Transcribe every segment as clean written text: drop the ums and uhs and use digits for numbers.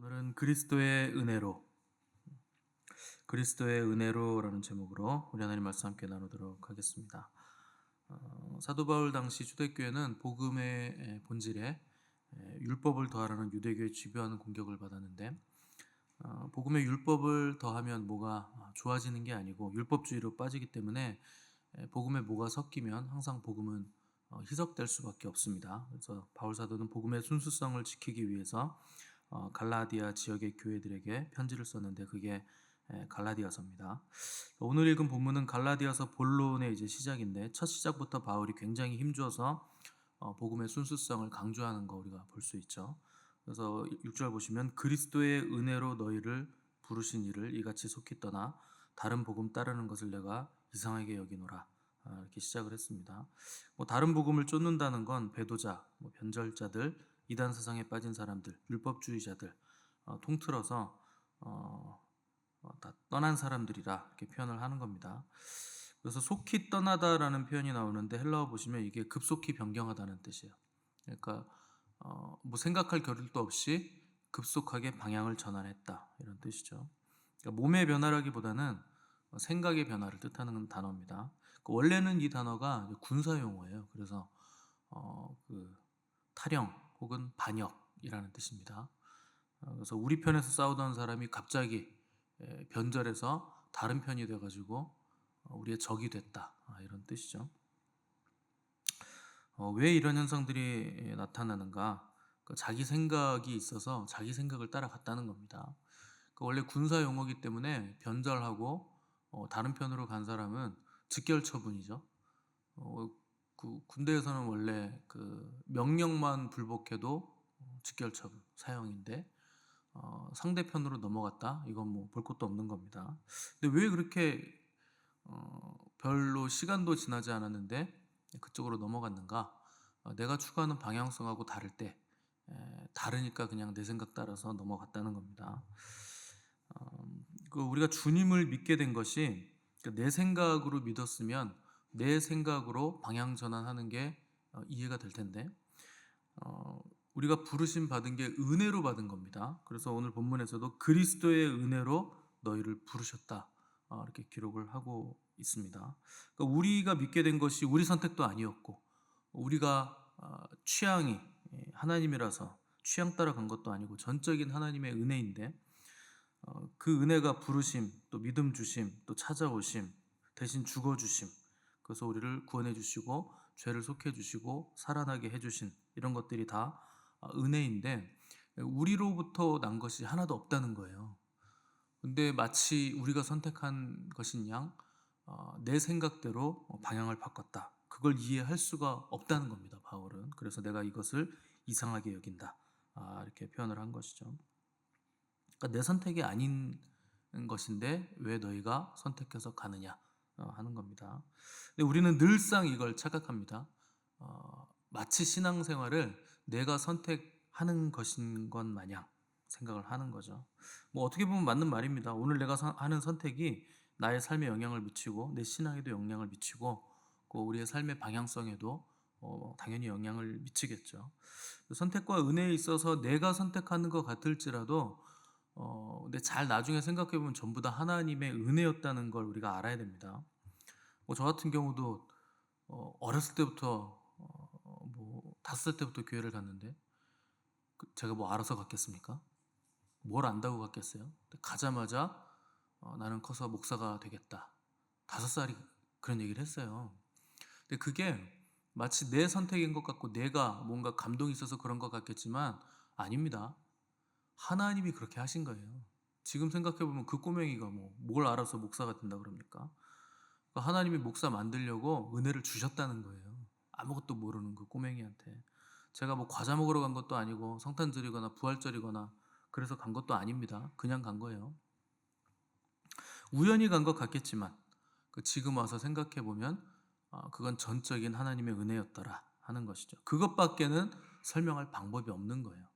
오늘은 그리스도의 은혜로라는 제목으로 우리 하나님 말씀 함께 나누도록 하겠습니다. 사도 바울 당시 초대교회는 복음의 본질에 율법을 더하라는 유대교의 집요한 공격을 받았는데, 복음의 율법을 더하면 뭐가 좋아지는 게 아니고 율법주의로 빠지기 때문에 복음에 뭐가 섞이면 항상 복음은 희석될 수밖에 없습니다. 그래서 바울 사도는 복음의 순수성을 지키기 위해서 갈라디아 지역의 교회들에게 편지를 썼는데 그게 갈라디아서입니다. 오늘 읽은 본문은 갈라디아서 본론의 이제 시작인데, 첫 시작부터 바울이 굉장히 힘주어서 복음의 순수성을 강조하는 거 우리가 볼 수 있죠. 그래서 6절 보시면 그리스도의 은혜로 너희를 부르신 이를 이같이 속히 떠나 다른 복음 따르는 것을 내가 이상하게 여기노라, 이렇게 시작을 했습니다. 다른 복음을 쫓는다는 건 배도자, 변절자들, 이단 사상에 빠진 사람들, 율법주의자들, 통틀어서 다 떠난 사람들이라 이렇게 표현을 하는 겁니다. 그래서 속히 떠나다라는 표현이 나오는데 헬라어 보시면 이게 급속히 변경하다는 뜻이에요. 그러니까 생각할 겨를도 없이 급속하게 방향을 전환했다, 이런 뜻이죠. 그러니까 몸의 변화라기보다는 생각의 변화를 뜻하는 단어입니다. 원래는 이 단어가 군사 용어예요. 그래서 탈영 혹은 반역이라는 뜻입니다. 그래서 우리 편에서 싸우던 사람이 갑자기 변절해서 다른 편이 돼가지고 우리의 적이 됐다, 이런 뜻이죠. 왜 이런 현상들이 나타나는가? 자기 생각이 있어서 자기 생각을 따라갔다는 겁니다. 원래 군사 용어이기 때문에 변절하고 다른 편으로 간 사람은 직결 처분이죠. 군대에서는 원래 명령만 불복해도 직결 처분, 사형인데 상대편으로 넘어갔다? 이건 볼 것도 없는 겁니다. 근데 왜 그렇게 별로 시간도 지나지 않았는데 그쪽으로 넘어갔는가? 내가 추구하는 방향성하고 다를 때 다르니까 그냥 내 생각 따라서 넘어갔다는 겁니다. 우리가 주님을 믿게 된 것이 내 생각으로 믿었으면 내 생각으로 방향 전환하는 게 이해가 될 텐데, 우리가 부르심 받은 게 은혜로 받은 겁니다. 그래서 오늘 본문에서도 그리스도의 은혜로 너희를 부르셨다, 이렇게 기록을 하고 있습니다. 그러니까 우리가 믿게 된 것이 우리 선택도 아니었고, 우리가 취향이 하나님이라서 취향 따라 간 것도 아니고 전적인 하나님의 은혜인데, 그 은혜가 부르심, 또 믿음 주심, 또 찾아오심, 대신 죽어주심, 그래서 우리를 구원해 주시고 죄를 속해 주시고 살아나게 해주신 이런 것들이 다 은혜인데, 우리로부터 난 것이 하나도 없다는 거예요. 근데 마치 우리가 선택한 것인 양 내 생각대로 방향을 바꿨다, 그걸 이해할 수가 없다는 겁니다, 바울은. 그래서 내가 이것을 이상하게 여긴다, 이렇게 표현을 한 것이죠. 그러니까 내 선택이 아닌 것인데 왜 너희가 선택해서 가느냐 하는 겁니다. 근데 우리는 늘상 이걸 착각합니다. 마치 신앙생활을 내가 선택하는 것인 것 마냥 생각을 하는 거죠. 어떻게 보면 맞는 말입니다. 오늘 내가 하는 선택이 나의 삶에 영향을 미치고 내 신앙에도 영향을 미치고 우리의 삶의 방향성에도 당연히 영향을 미치겠죠. 선택과 은혜에 있어서 내가 선택하는 것 같을지라도 근데 잘 나중에 생각해 보면 전부 다 하나님의 은혜였다는 걸 우리가 알아야 됩니다. 저 같은 경우도 어렸을 때부터 5살 때부터 교회를 갔는데 제가 알아서 갔겠습니까? 뭘 안다고 갔겠어요? 가자마자 나는 커서 목사가 되겠다, 5살이 그런 얘기를 했어요. 근데 그게 마치 내 선택인 것 같고 내가 뭔가 감동이 있어서 그런 것 같겠지만 아닙니다. 하나님이 그렇게 하신 거예요. 지금 생각해보면 그 꼬맹이가 뭘 알아서 목사가 된다 그럽니까? 하나님이 목사 만들려고 은혜를 주셨다는 거예요. 아무것도 모르는 그 꼬맹이한테. 제가 과자 먹으러 간 것도 아니고 성탄절이거나 부활절이거나 그래서 간 것도 아닙니다. 그냥 간 거예요. 우연히 간 것 같겠지만 지금 와서 생각해보면 그건 전적인 하나님의 은혜였더라 하는 것이죠. 그것밖에는 설명할 방법이 없는 거예요.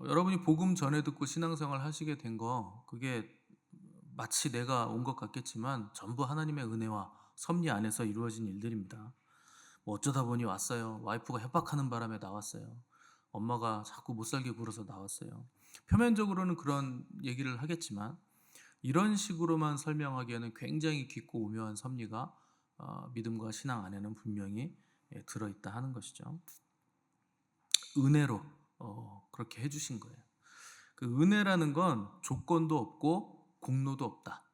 여러분이 복음 전에 듣고 신앙생활 하시게 된 거, 그게 마치 내가 온 것 같겠지만 전부 하나님의 은혜와 섭리 안에서 이루어진 일들입니다. 어쩌다 보니 왔어요. 와이프가 협박하는 바람에 나왔어요. 엄마가 자꾸 못 살게 굴어서 나왔어요. 표면적으로는 그런 얘기를 하겠지만 이런 식으로만 설명하기에는 굉장히 깊고 오묘한 섭리가 믿음과 신앙 안에는 분명히 들어있다 하는 것이죠. 은혜로 그렇게 해주신 거예요. 그 은혜라는 건 조건도 없고 공로도 없다.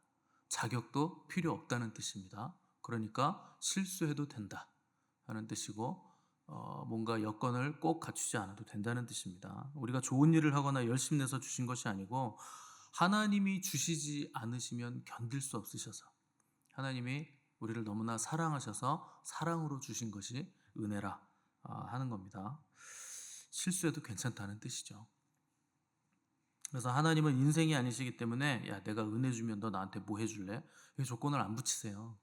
자격도 필요 없다는 뜻입니다. 그러니까 실수해도 된다 하는 뜻이고 뭔가 여건을 꼭 갖추지 않아도 된다는 뜻입니다. 우리가 좋은 일을 하거나 열심히 내서 주신 것이 아니고 하나님이 주시지 않으시면 견딜 수 없으셔서 하나님이 우리를 너무나 사랑하셔서 사랑으로 주신 것이 은혜라 하는 겁니다. 실수해도 괜찮다는 뜻이죠. 그래서 하나님은 인생이 아니시기 때문에 야 내가 은혜 주면 너 나한테 뭐 해줄래? 이 조건을 안 붙이세요.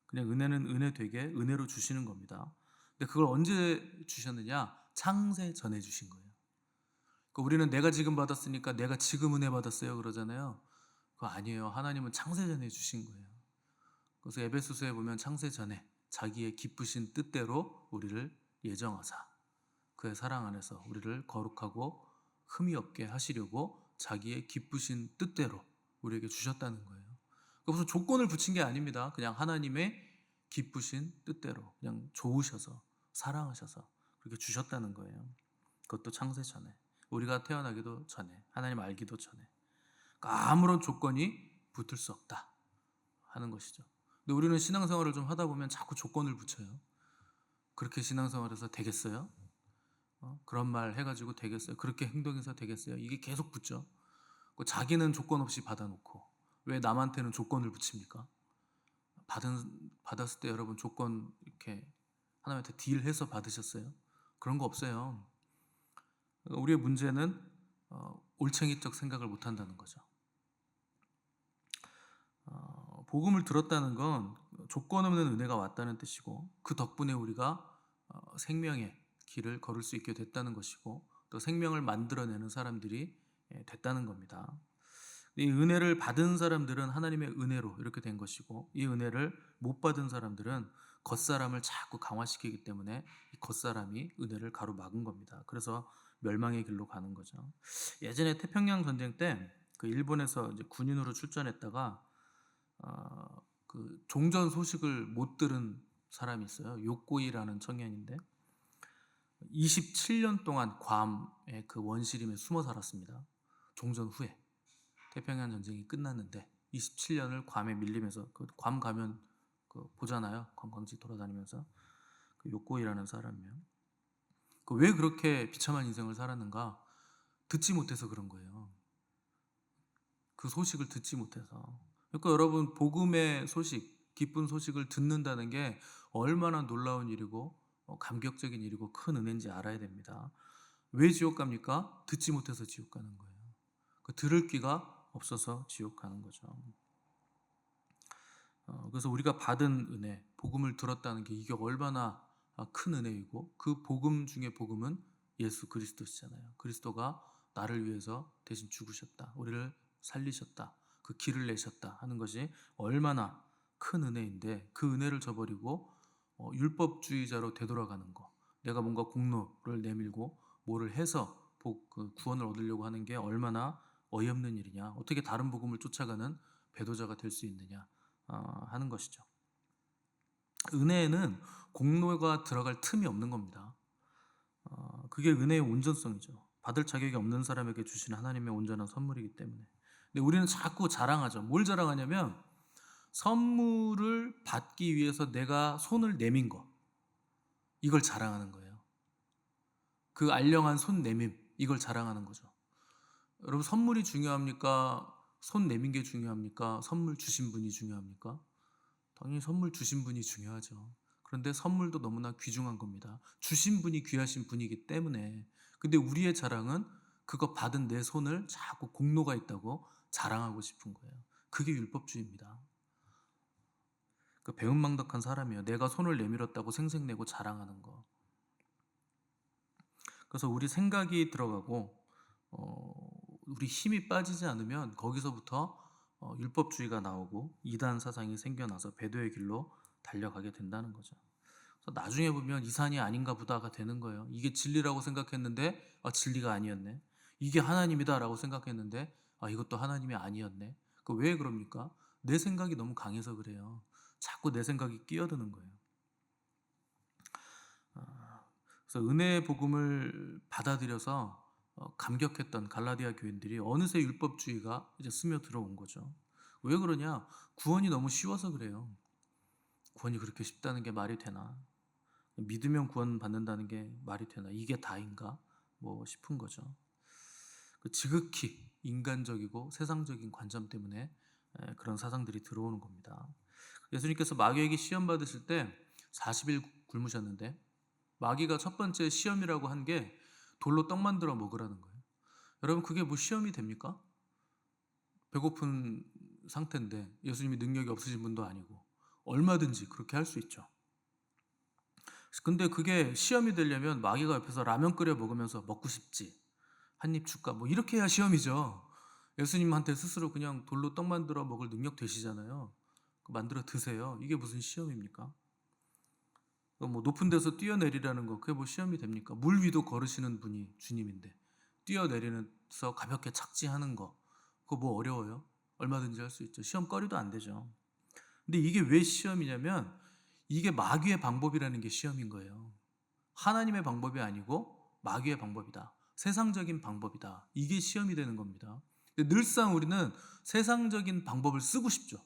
그냥 은혜는 은혜 되게 은혜로 주시는 겁니다. 근데 그걸 언제 주셨느냐? 창세 전에 주신 거예요. 그러니까 우리는 내가 지금 받았으니까 내가 지금 은혜 받았어요 그러잖아요. 그거 아니에요. 하나님은 창세 전에 주신 거예요. 그래서 에베소서에 보면 창세 전에 자기의 기쁘신 뜻대로 우리를 예정하사 그의 사랑 안에서 우리를 거룩하고 흠이 없게 하시려고 자기의 기쁘신 뜻대로 우리에게 주셨다는 거예요. 무슨 조건을 붙인 게 아닙니다. 그냥 하나님의 기쁘신 뜻대로 그냥 좋으셔서 사랑하셔서 그렇게 주셨다는 거예요. 그것도 창세 전에 우리가 태어나기도 전에 하나님 알기도 전에 그러니까 아무런 조건이 붙을 수 없다 하는 것이죠. 근데 우리는 신앙생활을 좀 하다 보면 자꾸 조건을 붙여요. 그렇게 신앙생활해서 되겠어요? 그런 말 해가지고 되겠어요? 그렇게 행동해서 되겠어요? 이게 계속 붙죠. 자기는 조건 없이 받아놓고 왜 남한테는 조건을 붙입니까? 받았을 때 여러분 조건 이렇게 하나님한테 딜해서 받으셨어요? 그런 거 없어요. 우리의 문제는 올챙이적 생각을 못한다는 거죠. 복음을 들었다는 건 조건 없는 은혜가 왔다는 뜻이고 그 덕분에 우리가 생명의 길을 걸을 수 있게 됐다는 것이고 또 생명을 만들어내는 사람들이 됐다는 겁니다. 이 은혜를 받은 사람들은 하나님의 은혜로 이렇게 된 것이고 이 은혜를 못 받은 사람들은 겉사람을 자꾸 강화시키기 때문에 이 겉사람이 은혜를 가로막은 겁니다. 그래서 멸망의 길로 가는 거죠. 예전에 태평양 전쟁 때 그 일본에서 이제 군인으로 출전했다가 그 종전 소식을 못 들은 사람이 있어요. 요코이라는 청년인데 27년 동안 괌의 그 원시림에 숨어 살았습니다. 종전 후에 태평양 전쟁이 끝났는데 27년을 괌에 밀리면서 그 괌 가면 그 보잖아요. 관광지 돌아다니면서 그 요코이라는 사람이요. 그 왜 그렇게 비참한 인생을 살았는가? 듣지 못해서 그런 거예요. 그 소식을 듣지 못해서. 그러니까 여러분 복음의 소식, 기쁜 소식을 듣는다는 게 얼마나 놀라운 일이고 감격적인 일이고 큰 은혜인지 알아야 됩니다. 왜 지옥 갑니까? 듣지 못해서 지옥 가는 거예요. 그 들을 귀가 없어서 지옥 가는 거죠. 그래서 우리가 받은 은혜, 복음을 들었다는 게 이게 얼마나 큰 은혜이고 그 복음 중에 복음은 예수 그리스도시잖아요. 그리스도가 나를 위해서 대신 죽으셨다. 우리를 살리셨다. 그 길을 내셨다 하는 것이 얼마나 큰 은혜인데 그 은혜를 저버리고 율법주의자로 되돌아가는 거. 내가 뭔가 공로를 내밀고 뭐를 해서 그 구원을 얻으려고 하는 게 얼마나 어이없는 일이냐. 어떻게 다른 복음을 쫓아가는 배도자가 될 수 있느냐 하는 것이죠. 은혜에는 공로가 들어갈 틈이 없는 겁니다. 그게 은혜의 온전성이죠. 받을 자격이 없는 사람에게 주신 하나님의 온전한 선물이기 때문에. 근데 우리는 자꾸 자랑하죠. 뭘 자랑하냐면 선물을 받기 위해서 내가 손을 내민 거. 이걸 자랑하는 거예요. 그 알령한 손 내밈. 이걸 자랑하는 거죠. 여러분 선물이 중요합니까? 손 내민 게 중요합니까? 선물 주신 분이 중요합니까? 당연히 선물 주신 분이 중요하죠. 그런데 선물도 너무나 귀중한 겁니다. 주신 분이 귀하신 분이기 때문에. 근데 우리의 자랑은 그거 받은 내 손을 자꾸 공로가 있다고 자랑하고 싶은 거예요. 그게 율법주의입니다. 그 배은망덕한 사람이에요. 내가 손을 내밀었다고 생색내고 자랑하는 거. 그래서 우리 생각이 들어가고 우리 힘이 빠지지 않으면 거기서부터 율법주의가 나오고 이단 사상이 생겨나서 배도의 길로 달려가게 된다는 거죠. 그래서 나중에 보면 이 산이 아닌가 보다가 되는 거예요. 이게 진리라고 생각했는데 진리가 아니었네. 이게 하나님이다라고 생각했는데 이것도 하나님이 아니었네. 왜 그럽니까? 내 생각이 너무 강해서 그래요. 자꾸 내 생각이 끼어드는 거예요. 그래서 은혜의 복음을 받아들여서 감격했던 갈라디아 교인들이 어느새 율법주의가 이제 스며들어온 거죠. 왜 그러냐? 구원이 너무 쉬워서 그래요. 구원이 그렇게 쉽다는 게 말이 되나? 믿으면 구원 받는다는 게 말이 되나? 이게 다인가? 싶은 거죠. 지극히 인간적이고 세상적인 관점 때문에 그런 사상들이 들어오는 겁니다. 예수님께서 마귀에게 시험 받으실 때 40일 굶으셨는데 마귀가 첫 번째 시험이라고 한 게 돌로 떡 만들어 먹으라는 거예요. 여러분 그게 시험이 됩니까? 배고픈 상태인데 예수님이 능력이 없으신 분도 아니고 얼마든지 그렇게 할 수 있죠. 근데 그게 시험이 되려면 마귀가 옆에서 라면 끓여 먹으면서 먹고 싶지, 한 입 줄까, 이렇게 해야 시험이죠. 예수님한테 스스로 그냥 돌로 떡 만들어 먹을 능력 되시잖아요. 만들어 드세요. 이게 무슨 시험입니까? 높은 데서 뛰어내리라는 거 그게 시험이 됩니까? 물 위도 걸으시는 분이 주님인데 뛰어내리면서 가볍게 착지하는 거 그거 어려워요? 얼마든지 할 수 있죠. 시험거리도 안 되죠. 근데 이게 왜 시험이냐면 이게 마귀의 방법이라는 게 시험인 거예요. 하나님의 방법이 아니고 마귀의 방법이다. 세상적인 방법이다. 이게 시험이 되는 겁니다. 근데 늘상 우리는 세상적인 방법을 쓰고 싶죠.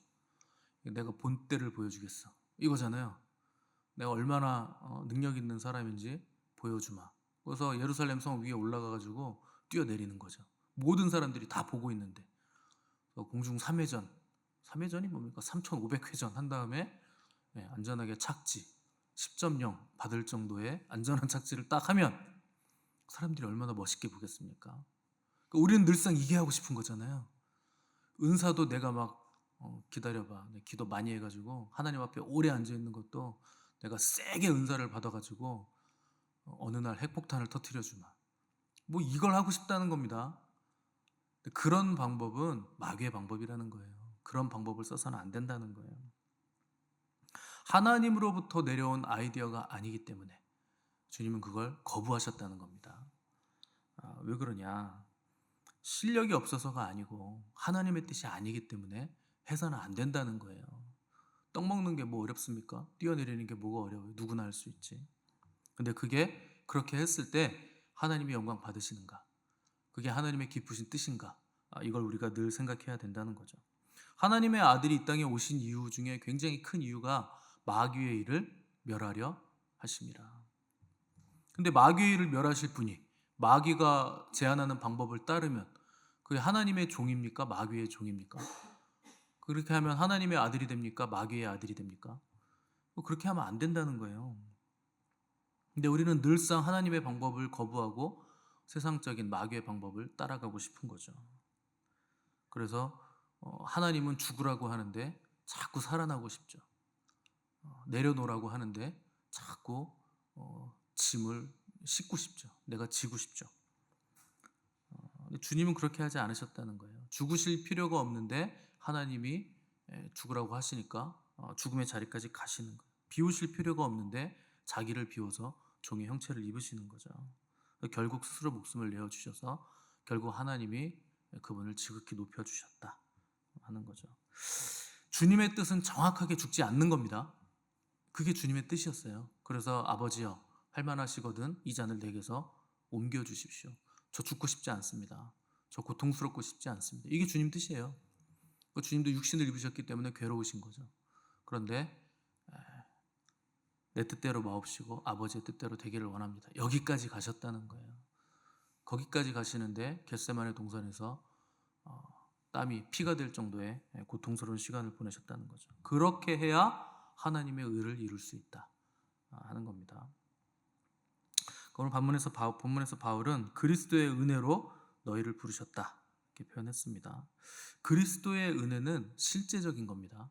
내가 본때를 보여주겠어. 이거잖아요. 내가 얼마나 능력 있는 사람인지 보여주마. 그래서 예루살렘 성 위에 올라가가지고 뛰어내리는 거죠. 모든 사람들이 다 보고 있는데 공중 3회전, 3회전이 뭡니까? 3,500회전 한 다음에 안전하게 착지 10.0 받을 정도의 안전한 착지를 딱 하면 사람들이 얼마나 멋있게 보겠습니까? 우리는 늘상 이게 하고 싶은 거잖아요. 은사도 내가 막 기다려봐. 기도 많이 해가지고 하나님 앞에 오래 앉아있는 것도 내가 세게 은사를 받아가지고 어느 날 핵폭탄을 터뜨려 주마. 이걸 하고 싶다는 겁니다. 그런 방법은 마귀의 방법이라는 거예요. 그런 방법을 써서는 안 된다는 거예요. 하나님으로부터 내려온 아이디어가 아니기 때문에 주님은 그걸 거부하셨다는 겁니다. 왜 그러냐? 실력이 없어서가 아니고 하나님의 뜻이 아니기 때문에 해서는 안 된다는 거예요. 떡 먹는 게 어렵습니까? 뛰어내리는 게 뭐가 어려워요? 누구나 할 수 있지. 근데 그게 그렇게 했을 때 하나님이 영광 받으시는가? 그게 하나님의 기쁘신 뜻인가? 이걸 우리가 늘 생각해야 된다는 거죠. 하나님의 아들이 이 땅에 오신 이유 중에 굉장히 큰 이유가 마귀의 일을 멸하려 하심이라. 근데 마귀의 일을 멸하실 분이 마귀가 제안하는 방법을 따르면 그게 하나님의 종입니까? 마귀의 종입니까? 그렇게 하면 하나님의 아들이 됩니까? 마귀의 아들이 됩니까? 그렇게 하면 안 된다는 거예요. 근데 우리는 늘상 하나님의 방법을 거부하고 세상적인 마귀의 방법을 따라가고 싶은 거죠. 그래서 하나님은 죽으라고 하는데 자꾸 살아나고 싶죠. 내려놓으라고 하는데 자꾸 짐을 싣고 싶죠. 내가 지고 싶죠. 주님은 그렇게 하지 않으셨다는 거예요. 죽으실 필요가 없는데 하나님이 죽으라고 하시니까 죽음의 자리까지 가시는 거예요. 비우실 필요가 없는데 자기를 비워서 종의 형체를 입으시는 거죠. 결국 스스로 목숨을 내어주셔서 결국 하나님이 그분을 지극히 높여주셨다 하는 거죠. 주님의 뜻은 정확하게 죽지 않는 겁니다. 그게 주님의 뜻이었어요. 그래서 아버지여 할만하시거든 이 잔을 내게서 옮겨주십시오. 저 죽고 싶지 않습니다. 저 고통스럽고 싶지 않습니다. 이게 주님 뜻이에요. 주님도 육신을 입으셨기 때문에 괴로우신 거죠. 그런데 내 뜻대로 마옵시고 아버지의 뜻대로 되기를 원합니다. 여기까지 가셨다는 거예요. 거기까지 가시는데 겟세마네 동산에서 땀이 피가 될 정도의 고통스러운 시간을 보내셨다는 거죠. 그렇게 해야 하나님의 의를 이룰 수 있다 하는 겁니다. 오늘 본문에서 바울은 그리스도의 은혜로 너희를 부르셨다 이렇게 표현했습니다. 그리스도의 은혜는 실제적인 겁니다.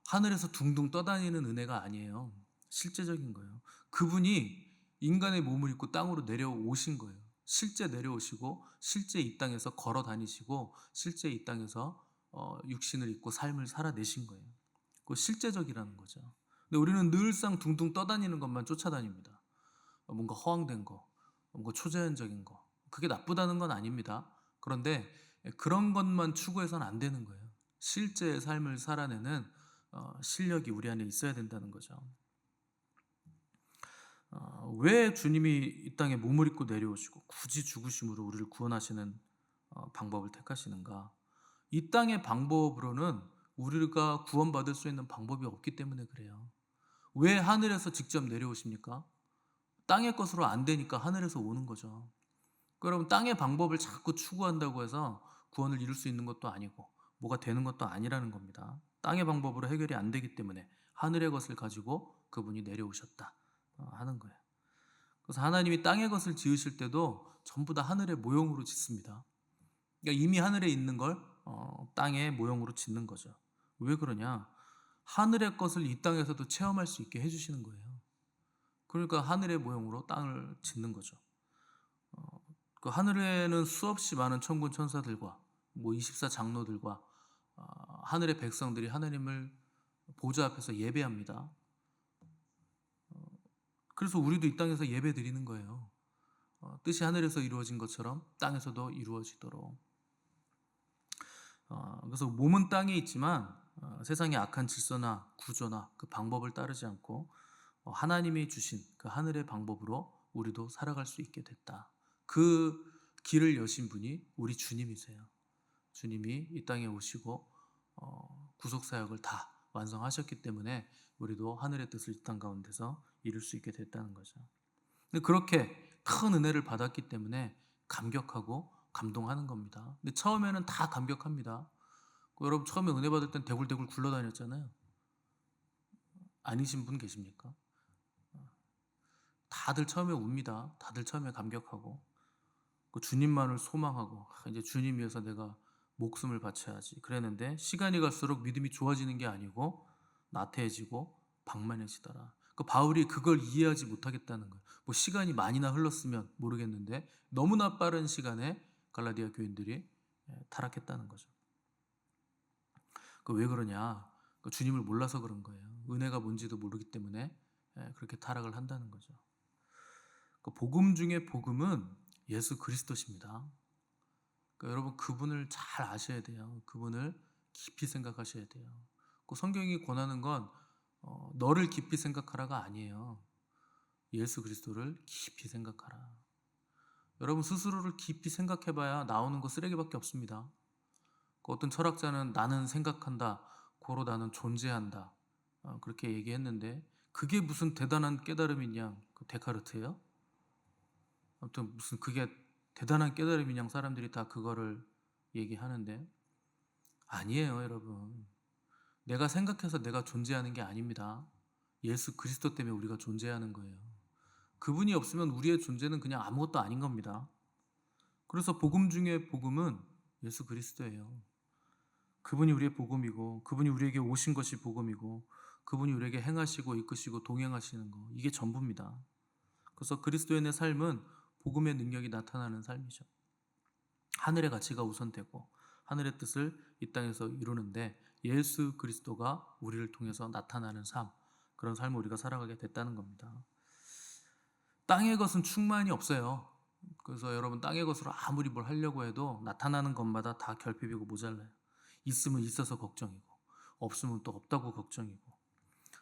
하늘에서 둥둥 떠다니는 은혜가 아니에요. 실제적인 거예요. 그분이 인간의 몸을 입고 땅으로 내려오신 거예요. 실제 내려오시고 실제 이 땅에서 걸어 다니시고 실제 이 땅에서 육신을 입고 삶을 살아내신 거예요. 그 실제적이라는 거죠. 근데 우리는 늘상 둥둥 떠다니는 것만 쫓아다닙니다. 뭔가 허황된 거, 뭔가 초자연적인 거. 그게 나쁘다는 건 아닙니다. 그런데 그런 것만 추구해서는 안 되는 거예요. 실제의 삶을 살아내는 실력이 우리 안에 있어야 된다는 거죠. 왜 주님이 이 땅에 몸을 입고 내려오시고 굳이 죽으심으로 우리를 구원하시는 방법을 택하시는가? 이 땅의 방법으로는 우리가 구원받을 수 있는 방법이 없기 때문에 그래요. 왜 하늘에서 직접 내려오십니까? 땅의 것으로 안 되니까 하늘에서 오는 거죠. 그럼 땅의 방법을 자꾸 추구한다고 해서 구원을 이룰 수 있는 것도 아니고 뭐가 되는 것도 아니라는 겁니다. 땅의 방법으로 해결이 안 되기 때문에 하늘의 것을 가지고 그분이 내려오셨다 하는 거예요. 그래서 하나님이 땅의 것을 지으실 때도 전부 다 하늘의 모형으로 짓습니다. 그러니까 이미 하늘에 있는 걸 땅의 모형으로 짓는 거죠. 왜 그러냐? 하늘의 것을 이 땅에서도 체험할 수 있게 해주시는 거예요. 그러니까 하늘의 모형으로 땅을 짓는 거죠. 그 하늘에는 수없이 많은 천군 천사들과 뭐 24장로들과 하늘의 백성들이 하나님을 보좌 앞에서 예배합니다. 그래서 우리도 이 땅에서 예배 드리는 거예요. 뜻이 하늘에서 이루어진 것처럼 땅에서도 이루어지도록. 그래서 몸은 땅에 있지만 세상의 악한 질서나 구조나 그 방법을 따르지 않고 하나님이 주신 그 하늘의 방법으로 우리도 살아갈 수 있게 됐다. 그 길을 여신 분이 우리 주님이세요. 주님이 이 땅에 오시고 구속사역을 다 완성하셨기 때문에 우리도 하늘의 뜻을 이 땅 가운데서 이룰 수 있게 됐다는 거죠. 근데 그렇게 큰 은혜를 받았기 때문에 감격하고 감동하는 겁니다. 근데 처음에는 다 감격합니다. 여러분 처음에 은혜 받을 땐 대굴대굴 굴러다녔잖아요. 아니신 분 계십니까? 다들 처음에 웁니다. 다들 처음에 감격하고 그 주님만을 소망하고 이제 주님 위해서 내가 목숨을 바쳐야지 그랬는데 시간이 갈수록 믿음이 좋아지는 게 아니고 나태해지고 방만해지더라. 그 바울이 그걸 이해하지 못하겠다는 거예요. 뭐 시간이 많이나 흘렀으면 모르겠는데 너무나 빠른 시간에 갈라디아 교인들이 타락했다는 거죠. 그 왜 그러냐? 그 주님을 몰라서 그런 거예요. 은혜가 뭔지도 모르기 때문에 그렇게 타락을 한다는 거죠. 그 복음 중에 복음은 예수 그리스도십니다. 그러니까 여러분 그분을 잘 아셔야 돼요. 그분을 깊이 생각하셔야 돼요. 그 성경이 권하는 건 너를 깊이 생각하라가 아니에요. 예수 그리스도를 깊이 생각하라. 여러분 스스로를 깊이 생각해봐야 나오는 거 쓰레기밖에 없습니다. 그 어떤 철학자는 나는 생각한다, 고로 나는 존재한다 그렇게 얘기했는데 그게 무슨 대단한 깨달음이냐? 그 데카르트예요? 아무튼 무슨 그게 대단한 깨달음이냐 사람들이 다 그거를 얘기하는데 아니에요, 여러분. 내가 생각해서 내가 존재하는 게 아닙니다. 예수 그리스도 때문에 우리가 존재하는 거예요. 그분이 없으면 우리의 존재는 그냥 아무것도 아닌 겁니다. 그래서 복음 중에 복음은 예수 그리스도예요. 그분이 우리의 복음이고 그분이 우리에게 오신 것이 복음이고 그분이 우리에게 행하시고 이끄시고 동행하시는 거 이게 전부입니다. 그래서 그리스도인의 삶은 복음의 능력이 나타나는 삶이죠. 하늘의 가치가 우선되고 하늘의 뜻을 이 땅에서 이루는데 예수 그리스도가 우리를 통해서 나타나는 삶, 그런 삶을 우리가 살아가게 됐다는 겁니다. 땅의 것은 충만이 없어요. 그래서 여러분 땅의 것으로 아무리 뭘 하려고 해도 나타나는 것마다 다 결핍이고 모자라요. 있으면 있어서 걱정이고 없으면 또 없다고 걱정이고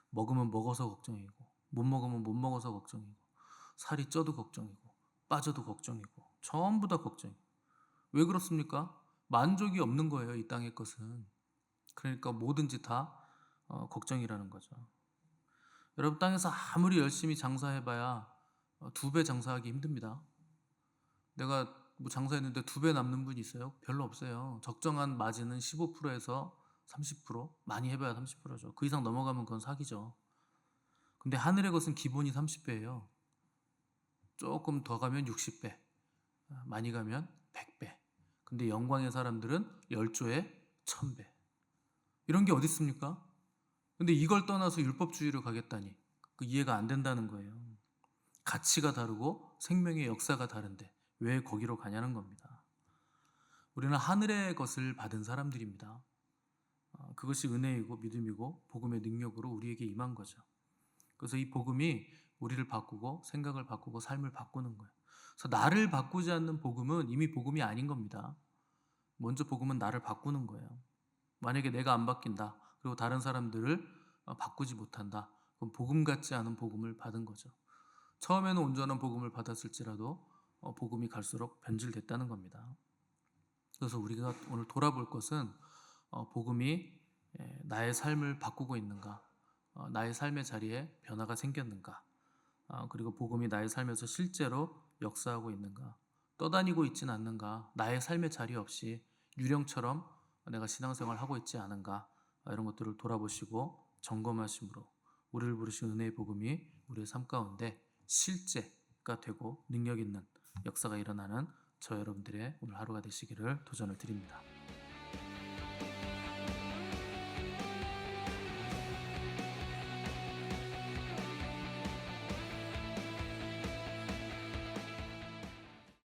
먹으면 먹어서 걱정이고 못 먹으면 못 먹어서 걱정이고 살이 쪄도 걱정이고 빠져도 걱정이고 전부 다 걱정이고 왜 그렇습니까? 만족이 없는 거예요, 이 땅의 것은. 그러니까 뭐든지 다 걱정이라는 거죠. 여러분 땅에서 아무리 열심히 장사해봐야 2배 장사하기 힘듭니다. 내가 뭐 장사했는데 2배 남는 분이 있어요? 별로 없어요. 적정한 마진은 15%에서 30%, 많이 해봐야 30%죠. 그 이상 넘어가면 그건 사기죠. 근데 하늘의 것은 기본이 30배예요. 조금 더 가면 60배, 많이 가면 100배. 근데 영광의 사람들은 10조에 1000배. 이런 게 어디 있습니까? 근데 이걸 떠나서 율법주의로 가겠다니 그 이해가 안 된다는 거예요. 가치가 다르고 생명의 역사가 다른데 왜 거기로 가냐는 겁니다. 우리는 하늘의 것을 받은 사람들입니다. 그것이 은혜이고 믿음이고 복음의 능력으로 우리에게 임한 거죠. 그래서 이 복음이 우리를 바꾸고 생각을 바꾸고 삶을 바꾸는 거예요. 그래서 나를 바꾸지 않는 복음은 이미 복음이 아닌 겁니다. 먼저 복음은 나를 바꾸는 거예요. 만약에 내가 안 바뀐다. 그리고 다른 사람들을 바꾸지 못한다. 그럼 복음 같지 않은 복음을 받은 거죠. 처음에는 온전한 복음을 받았을지라도 복음이 갈수록 변질됐다는 겁니다. 그래서 우리가 오늘 돌아볼 것은 복음이 나의 삶을 바꾸고 있는가, 나의 삶의 자리에 변화가 생겼는가, 그리고 복음이 나의 삶에서 실제로 역사하고 있는가, 떠다니고 있지는 않는가, 나의 삶의 자리 없이 유령처럼 내가 신앙생활을 하고 있지 않은가, 이런 것들을 돌아보시고 점검하심으로 우리를 부르신 은혜의 복음이 우리의 삶 가운데 실제가 되고 능력 있는 역사가 일어나는 저 여러분들의 오늘 하루가 되시기를 도전을 드립니다.